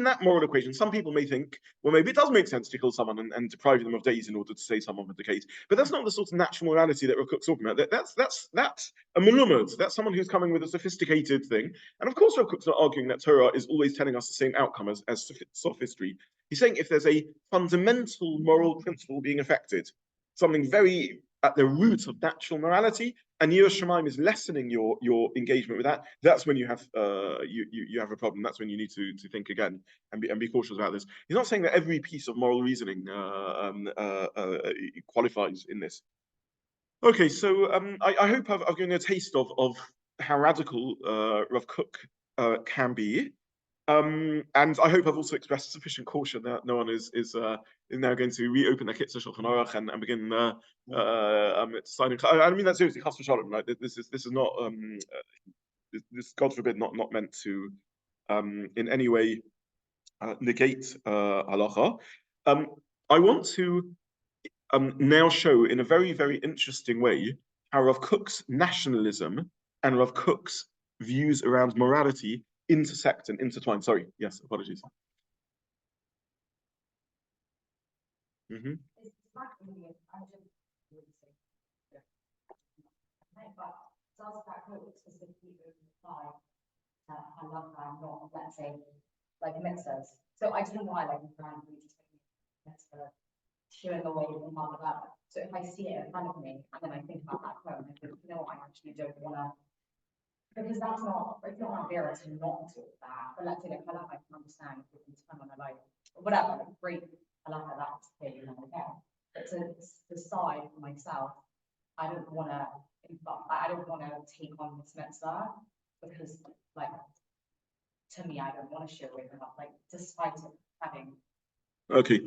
that moral equation, some people may think, well, maybe it does make sense to kill someone and deprive them of days in order to save someone from decades. But that's not the sort of natural morality that Rav Kook's talking about. That's a mulumad. That's someone who's coming with a sophisticated thing. And of course, Rav Kook's not arguing that Torah is always telling us the same outcome as sophistry. He's saying if there's a fundamental moral principle being affected, something very at the root of natural morality, and Yiras Shamayim is lessening your engagement with that, that's when you have you have a problem. That's when you need to think again and be cautious about this. He's not saying that every piece of moral reasoning qualifies in this. Okay, so I hope I've given you a taste of how radical Rav Kook can be. And I hope I've also expressed sufficient caution that no one is now going to reopen their Kitzur Shulchan Aruch and begin signing. I mean that seriously, Chas v'Shalom. Right? This is not this, God forbid, not meant to in any way negate halacha. I want to now show in a very, very interesting way how Rav Kook's nationalism and Rav Kook's views around morality intersect and intertwine. Sorry, yes, apologies. Mm-hmm. Not, let's say, like mitzvahs. So I don't know why, like, mitzvah showing away from one another. So if I see it in front of me and then I think about that poem, I think, no, I actually don't want to. Because that's not, it's not fair to not do that. But let's say, like, I can understand if you turn on a light or whatever, like, great, that's okay, you know, again. But to decide for myself, I don't want to take on this mitzvah because, like, to me, I don't want to share with them, like, despite it having. Okay,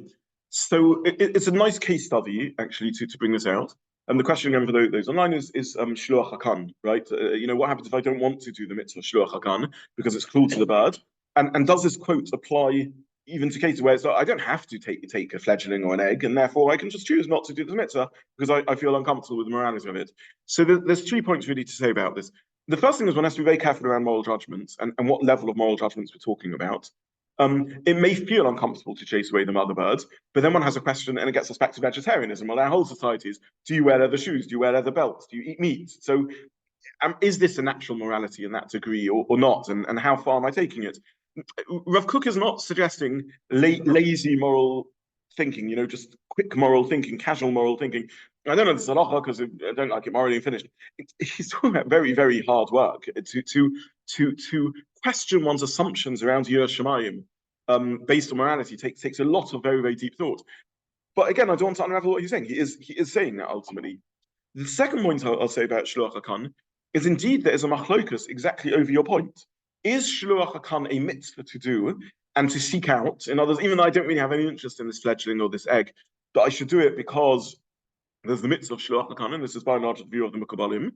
so it's a nice case study, actually, to bring this out. And the question again for those online is shluach hakan, right? You know, what happens if I don't want to do the mitzvah shluach hakan because it's cruel to the bird? And does this quote apply even to cases where it's I don't have to take a fledgling or an egg, and therefore I can just choose not to do the mitzvah because I feel uncomfortable with the morality of it? So there's 3 points really to say about this. The first thing is one has to be very careful around moral judgments and what level of moral judgments we're talking about. It may feel uncomfortable to chase away the mother birds, but then one has a question and it gets us back to vegetarianism. Well, our whole societies, do you wear leather shoes? Do you wear leather belts? Do you eat meat? So is this a natural morality in that degree or not? And how far am I taking it? Rav Kook is not suggesting lazy moral thinking, you know, just quick moral thinking, casual moral thinking. I don't know this halacha because I don't like it morally and finished. He's talking about very, very hard work to question one's assumptions around Yiras Shamayim based on morality takes a lot of very, very deep thought. But again, I don't want to unravel what he's saying. He is saying that ultimately. The second point I'll say about Shluach HaKan is indeed there is a machlokus exactly over your point. Is Shluach HaKan a mitzvah to do and to seek out? In others, even though I don't really have any interest in this fledgling or this egg, but I should do it because there's the mitzvah of Shluach HaKan, and this is by and large the view of the Mekabalim.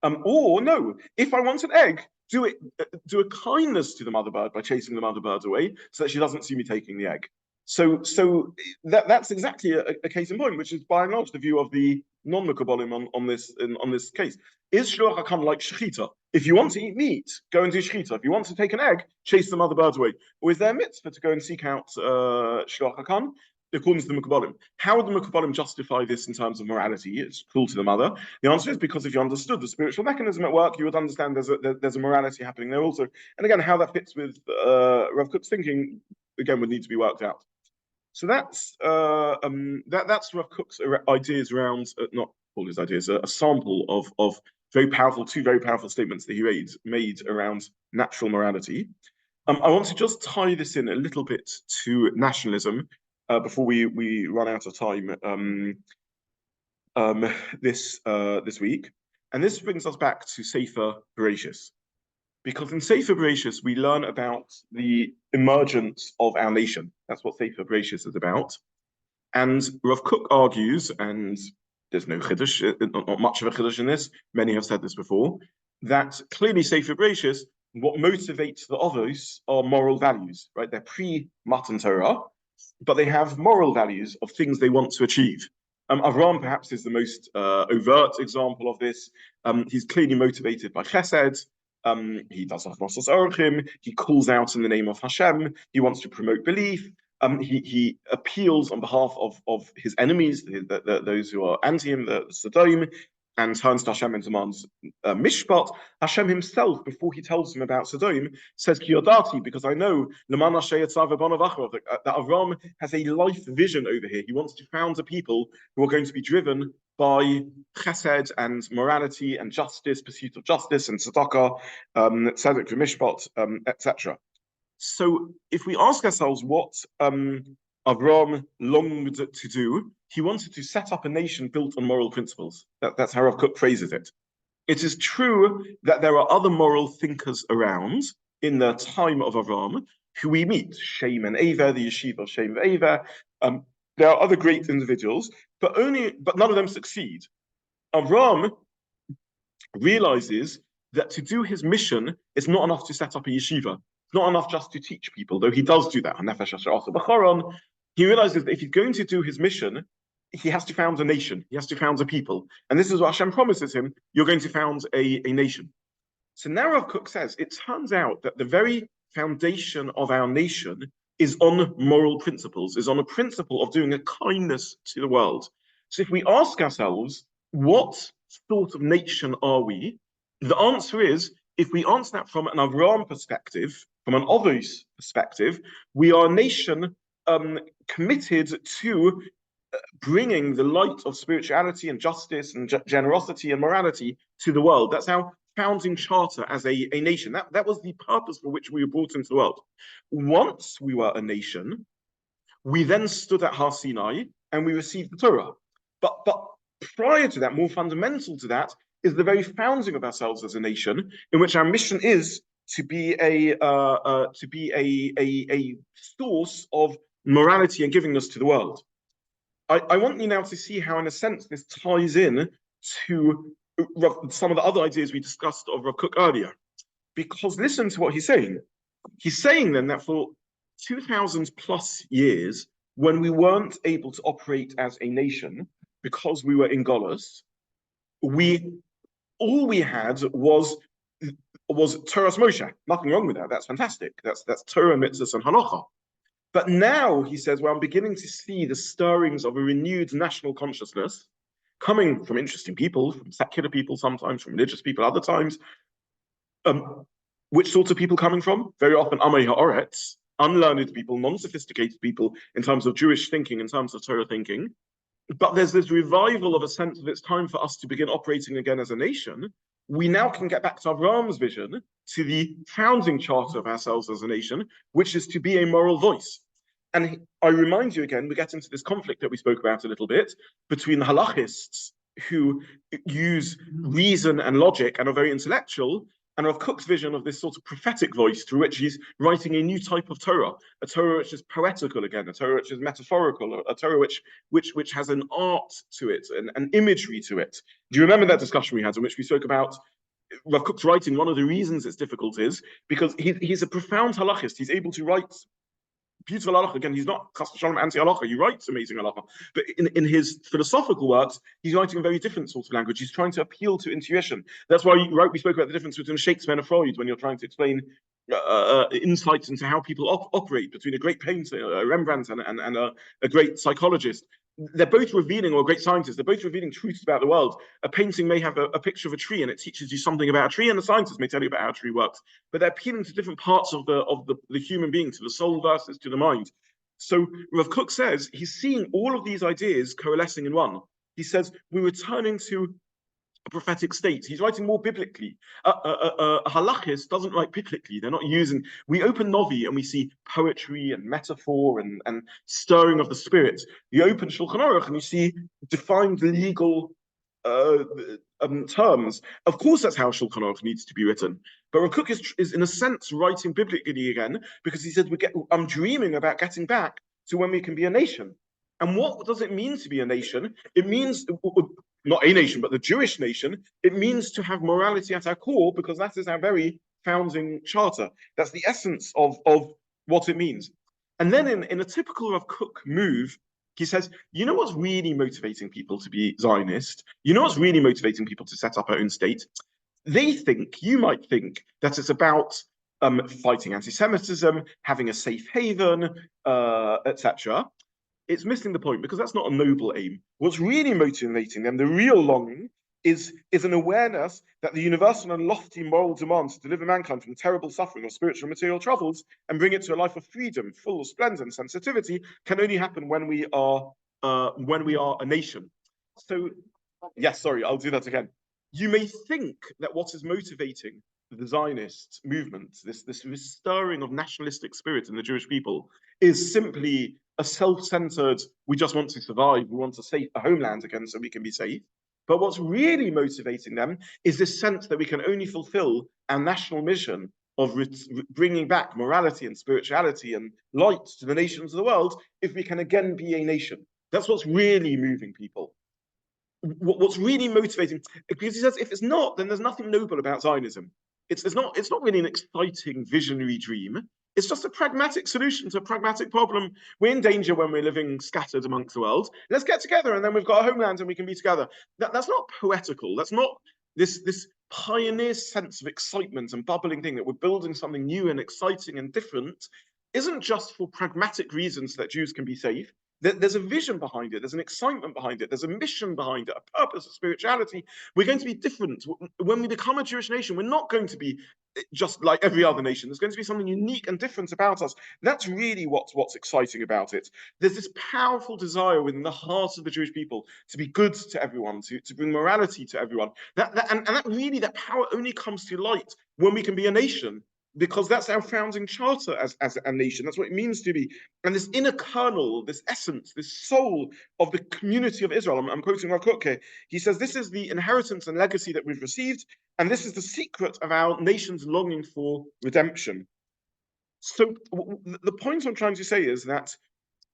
Or no, if I want an egg, do a kindness to the mother bird by chasing the mother bird away so that she doesn't see me taking the egg. So that's exactly a case in point, which is by and large the view of the non-Mekubalim on this case. Is Shluach HaKan like Shechita? If you want to eat meat, go and do Shechita. If you want to take an egg, chase some other birds away. Or is there a mitzvah to go and seek out Shluach HaKan? According to the Mekubalim. How would the Mekubalim justify this in terms of morality? It's cruel to the mother. The answer is because if you understood the spiritual mechanism at work, you would understand there's a morality happening there also. And again, how that fits with Rav Kook's thinking, again, would need to be worked out. So that's Rav Kook's ideas around, not all his ideas, a sample of two very powerful statements that he made around natural morality. I want to just tie this in a little bit to nationalism before we run out of time this week. And this brings us back to Sefer Bereshis. Because in Sefer Bereshis, we learn about the emergence of our nation. That's what Sefer Bereshis is about. And Rav Kook argues, and there's no chiddush, not much of a chiddush in this, many have said this before, that clearly Sefer Bereshis, what motivates the others are moral values, right? They're pre-Matan Torah, but they have moral values of things they want to achieve. Avram perhaps is the most overt example of this. He's clearly motivated by chesed. He does Achnosos Orchim. He calls out in the name of Hashem. He wants to promote belief. He appeals on behalf of his enemies, those who are anti him, the Sodom, and turns to Hashem and demands mishpat. Hashem himself, before he tells him about Sodom, says Kiyodati, because I know that Avram has a life vision over here. He wants to found a people who are going to be driven by chesed and morality and justice, pursuit of justice and tzedakah, tzedek v'mishpat, etc. So if we ask ourselves what Avram longed to do, he wanted to set up a nation built on moral principles. That's how Rav Kook phrases it. It is true that there are other moral thinkers around in the time of Avram who we meet, Shem and Ava, the yeshiva of Shem and Ava. There are other great individuals, but none of them succeed. Avram realizes that to do his mission, it's not enough to set up a yeshiva. It's not enough just to teach people, though he does do that. He realizes that if he's going to do his mission, he has to found a nation. He has to found a people. And this is what Hashem promises him. You're going to found a nation. So now Rav Kook says, it turns out that the very foundation of our nation is on moral principles, is on a principle of doing a kindness to the world. So if we ask ourselves, what sort of nation are we? The answer is, if we answer that from an Avram perspective, from an Othos perspective, we are a nation committed to bringing the light of spirituality and justice and generosity and morality to the world. That's our founding charter as a nation. That was the purpose for which we were brought into the world. Once we were a nation, we then stood at Har Sinai and we received the Torah. But prior to that, more fundamental to that, is the very founding of ourselves as a nation, in which our mission is to be a source of morality and givingness to the world. I want you now to see how, in a sense, this ties in to some of the other ideas we discussed of Rav Kook earlier. Because listen to what he's saying. He's saying then that for 2,000 plus years, when we weren't able to operate as a nation because we were in Golos, all we had was Torah's Moshe. Nothing wrong with that. That's fantastic. That's Torah, mitzvahs, and halacha. But now he says, well, I'm beginning to see the stirrings of a renewed national consciousness coming from interesting people, from secular people sometimes, from religious people other times. Which sorts of people coming from? Very often Amei Ha'aretz, unlearned people, non-sophisticated people in terms of Jewish thinking, in terms of Torah thinking. But there's this revival of a sense that it's time for us to begin operating again as a nation. We now can get back to Avram's vision, to the founding charter of ourselves as a nation, which is to be a moral voice. And I remind you again, we get into this conflict that we spoke about a little bit between the halachists who use reason and logic and are very intellectual, and Rav Kook's vision of this sort of prophetic voice through which he's writing a new type of Torah, a Torah which is poetical again, a Torah which is metaphorical, a Torah which has an art to it, an imagery to it. Do you remember that discussion we had in which we spoke about Rav Kook's writing? One of the reasons it's difficult is because he's a profound halachist. He's able to write beautiful halacha. Again, he's not chas v'shalom anti-halacha. He writes amazing halacha. But in his philosophical works, he's writing a very different sort of language. He's trying to appeal to intuition. That's why we spoke about the difference between Shakespeare and Freud when you're trying to explain insights into how people operate between a great painter, Rembrandt, and a great psychologist. They're both revealing, or great scientists, they're both revealing truths about the world. A painting may have a picture of a tree and it teaches you something about a tree, and a scientist may tell you about how a tree works. But they're appealing to different parts of the human being, to the soul versus to the mind. So Rav Kook says he's seeing all of these ideas coalescing in one. He says we're returning to a prophetic state. He's writing more biblically. A halachist doesn't write biblically. They're not using. We open Novi and we see poetry and metaphor and stirring of the spirit. You open Shulchan Aruch and you see defined legal terms. Of course, that's how Shulchan Aruch needs to be written. But Rav Kook is in a sense writing biblically again, because he said I'm dreaming about getting back to when we can be a nation. And what does it mean to be a nation? It means not a nation, but the Jewish nation. It means to have morality at our core, because that is our very founding charter. That's the essence of what it means. And then in a typical Rav Kook move, he says, you know what's really motivating people to be Zionist? You know what's really motivating people to set up our own state? You might think that it's about fighting anti-Semitism, having a safe haven, etc. It's missing the point, because that's not a noble aim. What's really motivating them, the real longing, is an awareness that the universal and lofty moral demands to deliver mankind from terrible suffering of spiritual and material troubles and bring it to a life of freedom, full of splendor and sensitivity, can only happen when we are a nation. So, yes, sorry, I'll do that again. You may think that what is motivating the Zionist movement, this stirring of nationalistic spirit in the Jewish people, is simply a self-centered, we just want to survive, we want a homeland again so we can be safe. But what's really motivating them is this sense that we can only fulfill our national mission of bringing back morality and spirituality and light to the nations of the world if we can again be a nation. That's what's really moving people. What's really motivating, because he says if it's not, then there's nothing noble about Zionism. It's not really an exciting visionary dream. It's just a pragmatic solution to a pragmatic problem. We're in danger when we're living scattered amongst the world. Let's get together, and then we've got a homeland and we can be together. That's not poetical. That's not this pioneer sense of excitement and bubbling thing that we're building something new and exciting and different. Isn't just for pragmatic reasons that Jews can be safe. There's a vision behind it. There's an excitement behind it. There's a mission behind it, a purpose, a spirituality. We're going to be different. When we become a Jewish nation, we're not going to be just like every other nation. There's going to be something unique and different about us. That's really what's exciting about it. There's this powerful desire within the heart of the Jewish people to be good to everyone, to bring morality to everyone. That power only comes to light when we can be a nation, because that's our founding charter as a nation. That's what it means to be. And this inner kernel, this essence, this soul of the community of Israel, I'm quoting Rav Kook here. He says, this is the inheritance and legacy that we've received, and this is the secret of our nation's longing for redemption. So the point I'm trying to say is that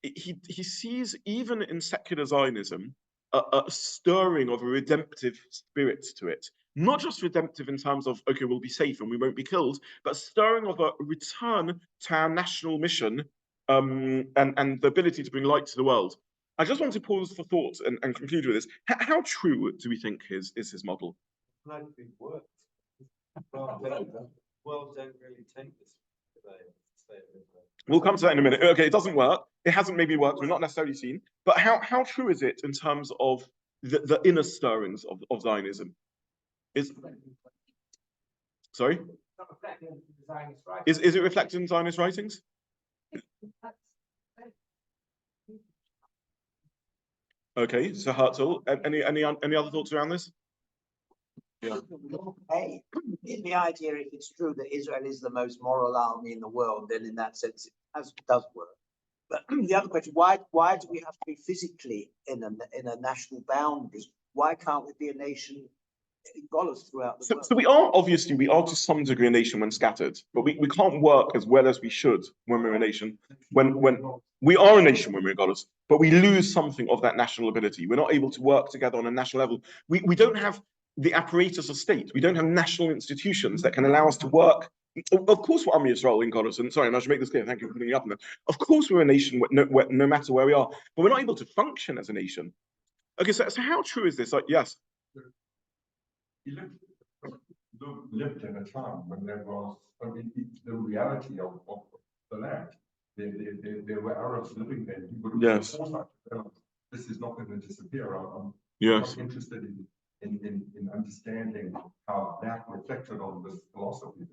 he sees, even in secular Zionism, a stirring of a redemptive spirit to it. Not just redemptive in terms of, okay, we'll be safe and we won't be killed, but stirring of a return to our national mission and the ability to bring light to the world. I just want to pause for thought and conclude with this. How true do we think is his model? Like it works. World don't really take this today. We'll come to that in a minute. Okay, it doesn't work. It hasn't maybe worked. We're not necessarily seen. But how true is it in terms of the inner stirrings of Zionism? Sorry? Is it reflected in Zionist writings? Okay, so Herzl, any other thoughts around this? Yeah. In the idea, if it's true that Israel is the most moral army in the world, then in that sense it does work. But the other question, why do we have to be physically in a national boundary? Why can't we be a nation throughout the world? So we are to some degree a nation when scattered, but we can't work as well as we should when we're a nation. When we are a nation when we're in Golos, but we lose something of that national ability. We're not able to work together on a national level. We don't have the apparatus of state. We don't have national institutions that can allow us to work Of course, we're Ami Israel in Goddess, and sorry, and I should make this clear. Thank you for putting me up on that. Of course, we're a nation, no matter where we are, but we're not able to function as a nation. Okay, so how true is this? Like, yes. He lived in a time when there was, I mean, the reality of the land. There were Arabs living there. He would have Yes. This is not going to disappear. I'm Yes. not interested in understanding how that reflected on this philosophy.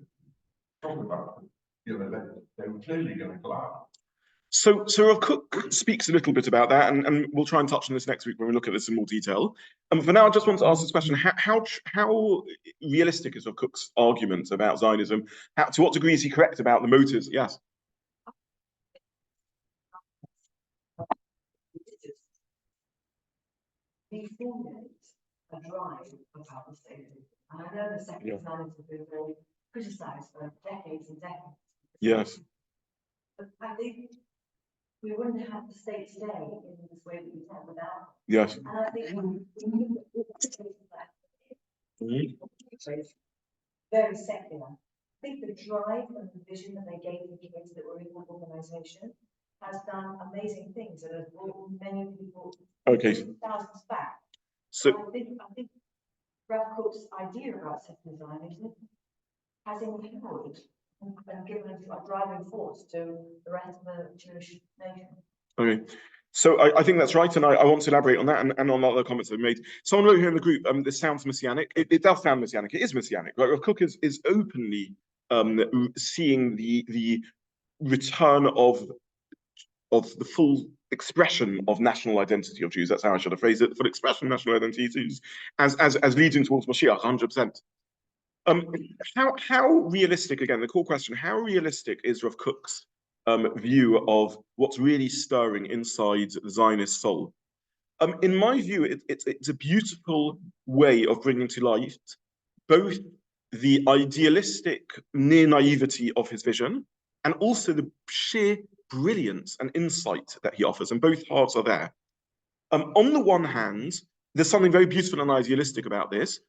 Talk about, you know, they were clearly going to collapse. So Rav Kook speaks a little bit about that, and we'll try and touch on this next week when we look at this in more detail. For now, I just want to ask this question: how realistic is Rav Kook's argument about Zionism? To what degree is he correct about the motives? Yes. We formulate a drive about the state. And I know the secular Zionists have been very criticised for decades and decades. Yes. But I think we wouldn't have the state today in this way that we have without. Yes. And I think very secular. I think the drive and the vision that they gave the kids that were in that organisation has done amazing things and has brought many people thousands back. So I think Rav Kook's idea about secular Zionism has empowered and given a driving force to the rest of the Jewish nation. Okay. So I think that's right, and I want to elaborate on that and on other comments I've made. Someone wrote here in the group, this sounds messianic. It does sound messianic. It is messianic. Right? Rav Kook is openly seeing the return of the full expression of national identity of Jews. That's how I should have phrased it. Full expression of national identity of Jews as leading towards Mashiach, 100%. How realistic, again, the core question, how realistic is Rav Kook's view of what's really stirring inside the Zionist soul? In my view, it's a beautiful way of bringing to light both the idealistic near naivety of his vision and also the sheer brilliance and insight that he offers, and both halves are there. On the one hand, there's something very beautiful and idealistic about this,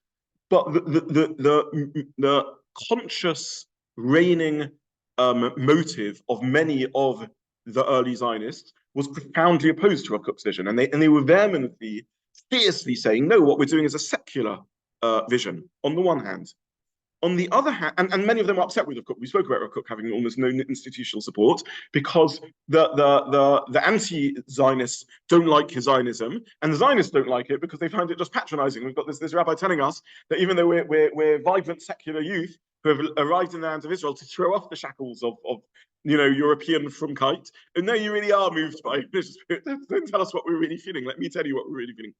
but the conscious reigning motive of many of the early Zionists was profoundly opposed to Rav Kook's vision, and they were vehemently, fiercely saying, no, what we're doing is a secular vision, on the one hand. On the other hand, and many of them were upset with Rav Kook. We spoke about Rav Kook having almost no institutional support because the anti-Zionists don't like his Zionism, and the Zionists don't like it because they find it just patronizing. We've got this rabbi telling us that even though we're vibrant secular youth who have arrived in the land of Israel to throw off the shackles of European frumkeit, and no, you really are moved by this. Don't tell us what we're really feeling. Let me tell you what we're really feeling.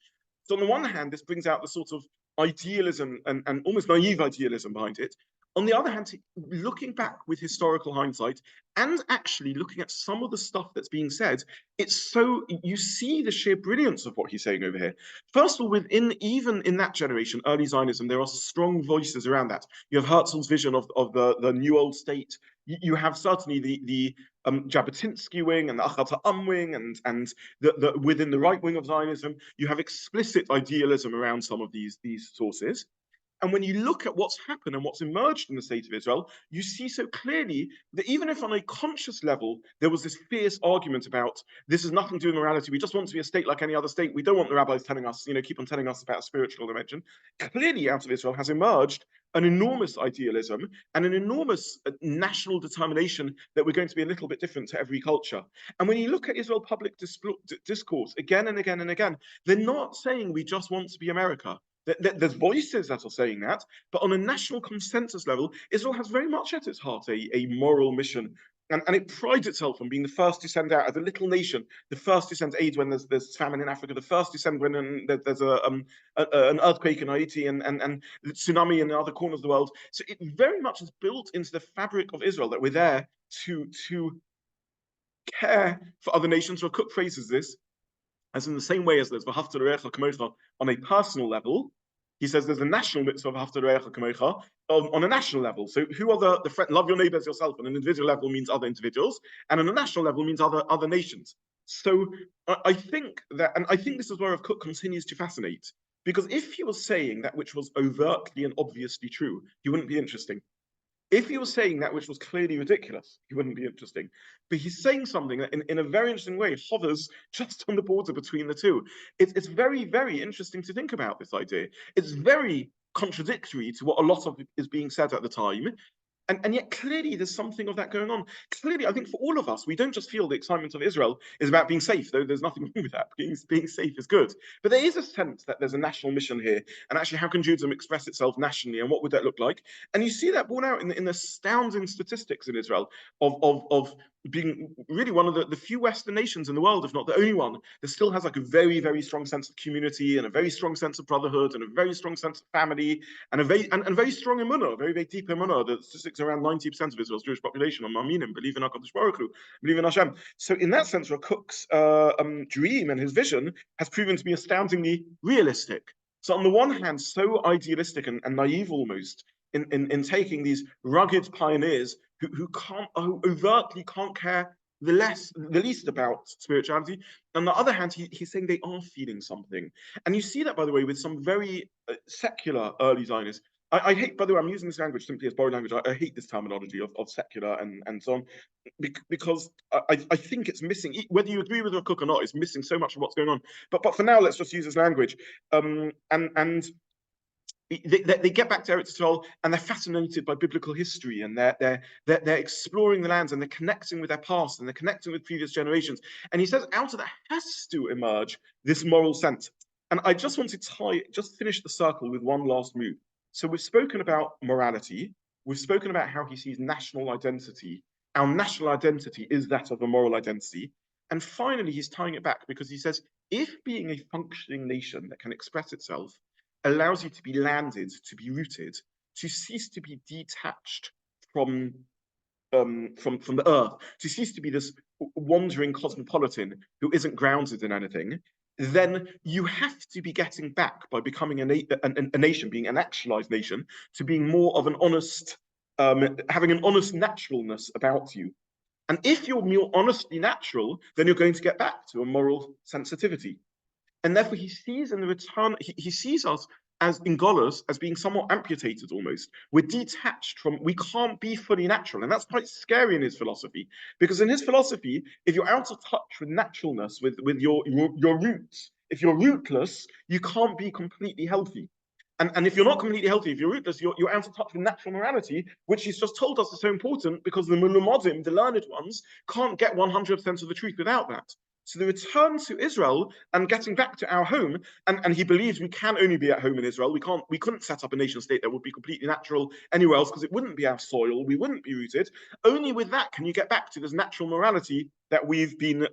So on the one hand, this brings out the sort of idealism and almost naive idealism behind it. On the other hand, looking back with historical hindsight and actually looking at some of the stuff that's being said, it's so, you see the sheer brilliance of what he's saying over here. First of all, even in that generation, early Zionism, there are strong voices around that. You have Herzl's vision of the new old state. You have certainly the Jabotinsky wing and the Achat Ha'am wing, and within the right wing of Zionism, you have explicit idealism around some of these sources. And when you look at what's happened and what's emerged in the state of Israel, you see so clearly that even if on a conscious level, there was this fierce argument about this has nothing to do with morality, we just want to be a state like any other state, we don't want the rabbis telling us, keep on telling us about a spiritual dimension. Clearly out of Israel has emerged an enormous idealism and an enormous national determination that we're going to be a little bit different to every culture. And when you look at Israel public discourse again and again and again, they're not saying we just want to be America. There's voices that are saying that, but on a national consensus level, Israel has very much at its heart a moral mission. And it prides itself on being the first to send out, as a little nation, the first to send aid when there's famine in Africa, the first to send when there's an earthquake in Haiti and tsunami in other corners of the world. So it very much is built into the fabric of Israel that we're there to care for other nations. Rav Kook phrases this as in the same way as there's v'ahavta l'reacha kamocha on a personal level. He says there's a national mitzvah of v'ahavta l'reacha kamocha on a national level. So who are the friend? Love your neighbor as yourself. On an individual level means other individuals, and on a national level means other nations. So I think that, and I think this is where Rav Kook continues to fascinate, because if he was saying that which was overtly and obviously true, he wouldn't be interesting. If he was saying that which was clearly ridiculous, he wouldn't be interesting. But he's saying something that in a very interesting way hovers just on the border between the two. It's very, very interesting to think about this idea. It's very contradictory to what a lot of is being said at the time. And yet clearly there's something of that going on. Clearly, I think for all of us, we don't just feel the excitement of Israel is about being safe, though there's nothing wrong with that. Being safe is good. But there is a sense that there's a national mission here. And actually, how can Judaism express itself nationally? And what would that look like? And you see that borne out in the astounding statistics in Israel of being really one of the few Western nations in the world, if not the only one, that still has like a very, very strong sense of community and a very strong sense of brotherhood and a very strong sense of family and a very strong emunah, very, very deep emunah. The statistics around 90% of Israel's Jewish population are Ma'aminim, believe in HaKadosh Baruch Hu, believe in Hashem. So in that sense, Rav Kook's dream and his vision has proven to be astoundingly realistic. So on the one hand, so idealistic and naive almost in taking these rugged pioneers who overtly can't care the least about spirituality. On the other hand, he's saying they are feeling something. And you see that, by the way, with some very secular early Zionists. I hate, by the way, I'm using this language simply as borrowed language. I hate this terminology of secular and so on, because I think it's missing, whether you agree with Rav Kook or not, it's missing so much of what's going on. But for now, let's just use this language. They get back to Eretz Yisrael and they're fascinated by biblical history and they're exploring the lands and they're connecting with their past and they're connecting with previous generations. And he says out of that has to emerge this moral sense. And I just want to finish the circle with one last move. So we've spoken about morality. We've spoken about how he sees national identity. Our national identity is that of a moral identity. And finally, he's tying it back because he says, if being a functioning nation that can express itself allows you to be landed, to be rooted, to cease to be detached from the earth, to cease to be this wandering cosmopolitan who isn't grounded in anything, then you have to be getting back by becoming a nation, being an actualized nation, to being more of an honest, having an honest naturalness about you. And if you're more honestly natural, then you're going to get back to a moral sensitivity. And therefore he sees in the return, he sees us as in Golos as being somewhat amputated almost. We're detached from, we can't be fully natural. And that's quite scary in his philosophy. Because in his philosophy, if you're out of touch with naturalness, with your roots, if you're rootless, you can't be completely healthy. And if you're not completely healthy, if you're rootless, you're out of touch with natural morality, which he's just told us is so important because the Mulumodim, the learned ones, can't get 100% of the truth without that. So the return to Israel and getting back to our home, and he believes we can only be at home in Israel. We couldn't set up a nation state that would be completely natural anywhere else because it wouldn't be our soil. We wouldn't be rooted. Only with that can you get back to this natural morality that we've been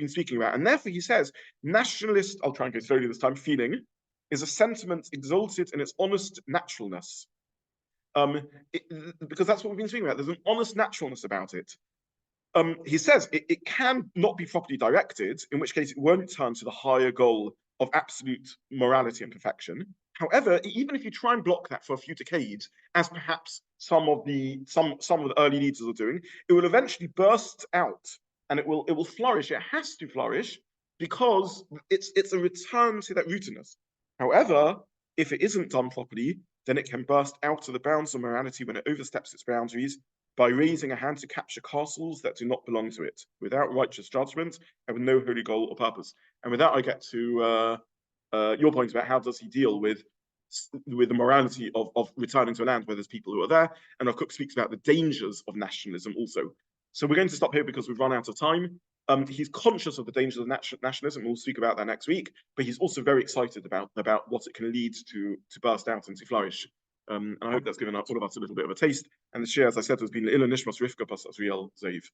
speaking about. And therefore he says, nationalist, I'll try and go slowly this time, feeling is a sentiment exalted in its honest naturalness. Because that's what we've been speaking about. There's an honest naturalness about it. He says it can not be properly directed, in which case it won't turn to the higher goal of absolute morality and perfection. However, even if you try and block that for a few decades, as perhaps some of the early leaders are doing, it will eventually burst out and it will flourish. It has to flourish because it's a return to that rootedness. However, if it isn't done properly, then it can burst out of the bounds of morality when it oversteps its boundaries by raising a hand to capture castles that do not belong to it, without righteous judgment and with no holy goal or purpose. And with that, I get to your point about how does he deal with the morality of returning to a land where there's people who are there. And Rav Kook speaks about the dangers of nationalism also. So we're going to stop here because we've run out of time. He's conscious of the dangers of nationalism. We'll speak about that next week. But he's also very excited about what it can lead to burst out and to flourish. And I hope that's given all of us a little bit of a taste. And the share, as I said, has been LeIlui, Nishmas, Rifka plus Azriel, Ze'ev.